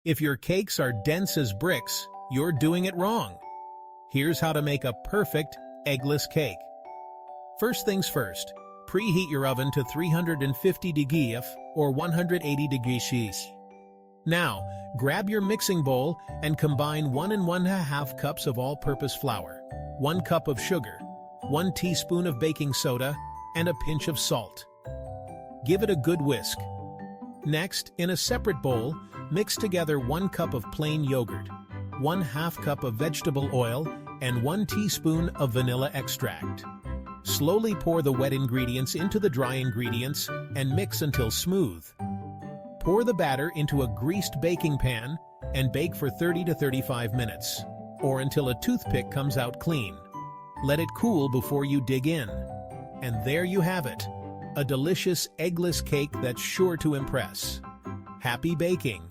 If your cakes are dense as bricks, you're doing it wrong. Here's how to make a perfect eggless cake. First things first, preheat your oven to 350 degrees or 180 degrees Celsius. Now, grab your mixing bowl and combine 1 and 1/2 cups of all-purpose flour, 1 cup of sugar, 1 teaspoon of baking soda, and a pinch of salt. Give it a good whisk. Next, in a separate bowl, mix together 1 cup of plain yogurt, 1/2 cup of vegetable oil, and 1 teaspoon of vanilla extract. Slowly pour the wet ingredients into the dry ingredients and mix until smooth. Pour the batter into a greased baking pan and bake for 30 to 35 minutes, or until a toothpick comes out clean. Let it cool before you dig in. And there you have it, a delicious eggless cake that's sure to impress. Happy baking!